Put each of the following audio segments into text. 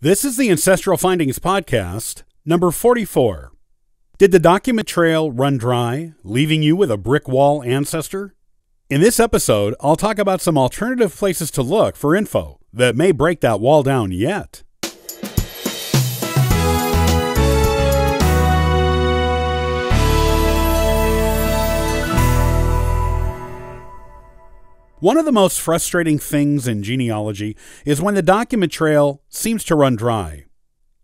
This is the Ancestral Findings Podcast, number 44. Did the document trail run dry, leaving you with a brick wall ancestor? In this episode, I'll talk about some alternative places to look for info that may break that wall down yet. One of the most frustrating things in genealogy is when the document trail seems to run dry.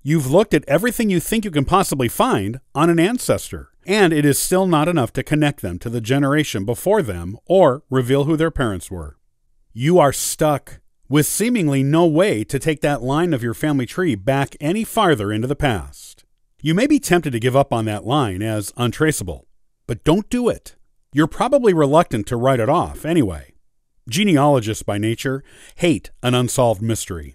You've looked at everything you think you can possibly find on an ancestor, and it is still not enough to connect them to the generation before them or reveal who their parents were. You are stuck with seemingly no way to take that line of your family tree back any farther into the past. You may be tempted to give up on that line as untraceable, but don't do it. You're probably reluctant to write it off anyway. Genealogists by nature hate an unsolved mystery.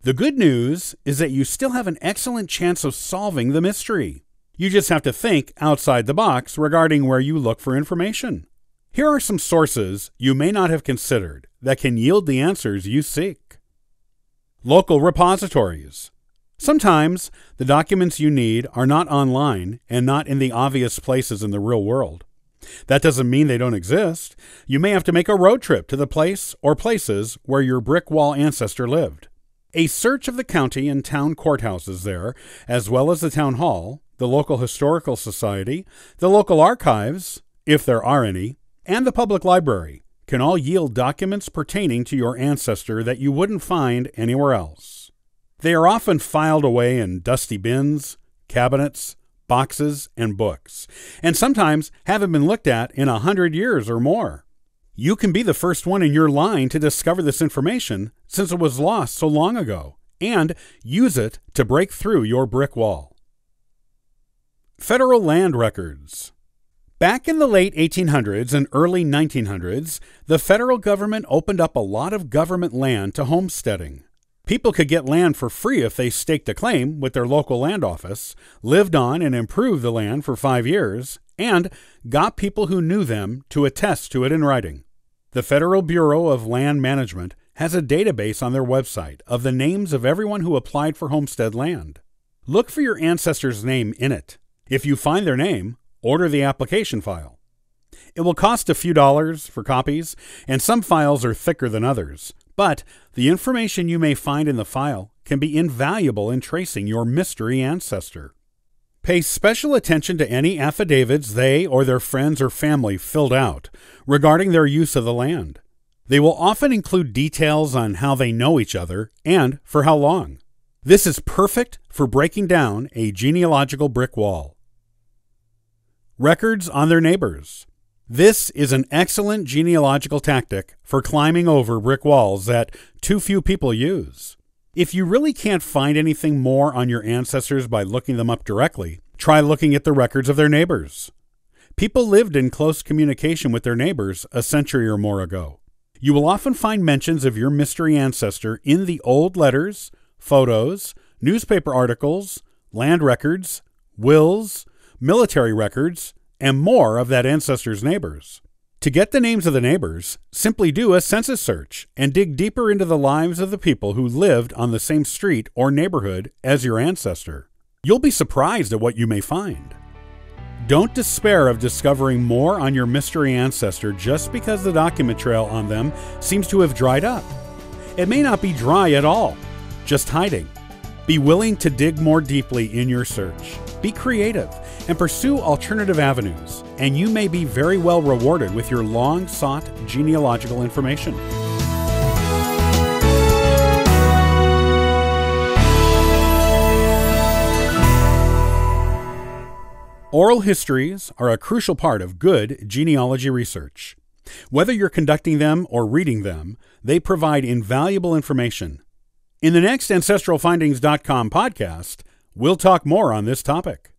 The good news is that you still have an excellent chance of solving the mystery. You just have to think outside the box regarding where you look for information. Here are some sources you may not have considered that can yield the answers you seek. Local repositories. Sometimes the documents you need are not online and not in the obvious places in the real world. That doesn't mean they don't exist. You may have to make a road trip to the place or places where your brick wall ancestor lived. A search of the county and town courthouses there, as well as the town hall, the local historical society, the local archives, if there are any, and the public library can all yield documents pertaining to your ancestor that you wouldn't find anywhere else. They are often filed away in dusty bins, cabinets, boxes, and books, and sometimes haven't been looked at in 100 years or more. You can be the first one in your line to discover this information since it was lost so long ago, and use it to break through your brick wall. Federal land records. Back in the late 1800s and early 1900s, the federal government opened up a lot of government land to homesteading. People could get land for free if they staked a claim with their local land office, lived on and improved the land for 5 years, and got people who knew them to attest to it in writing. The Federal Bureau of Land Management has a database on their website of the names of everyone who applied for homestead land. Look for your ancestor's name in it. If you find their name, order the application file. It will cost a few dollars for copies, and some files are thicker than others. But the information you may find in the file can be invaluable in tracing your mystery ancestor. Pay special attention to any affidavits they or their friends or family filled out regarding their use of the land. They will often include details on how they know each other and for how long. This is perfect for breaking down a genealogical brick wall. Records on their neighbors. This is an excellent genealogical tactic for climbing over brick walls that too few people use. If you really can't find anything more on your ancestors by looking them up directly, try looking at the records of their neighbors. People lived in close communication with their neighbors a century or more ago. You will often find mentions of your mystery ancestor in the old letters, photos, newspaper articles, land records, wills, military records, and more of that ancestor's neighbors. To get the names of the neighbors, simply do a census search and dig deeper into the lives of the people who lived on the same street or neighborhood as your ancestor. You'll be surprised at what you may find. Don't despair of discovering more on your mystery ancestor just because the document trail on them seems to have dried up. It may not be dry at all, just hiding. Be willing to dig more deeply in your search. Be creative and pursue alternative avenues, and you may be very well rewarded with your long-sought genealogical information. Oral histories are a crucial part of good genealogy research. Whether you're conducting them or reading them, they provide invaluable information. In the next AncestralFindings.com podcast, we'll talk more on this topic.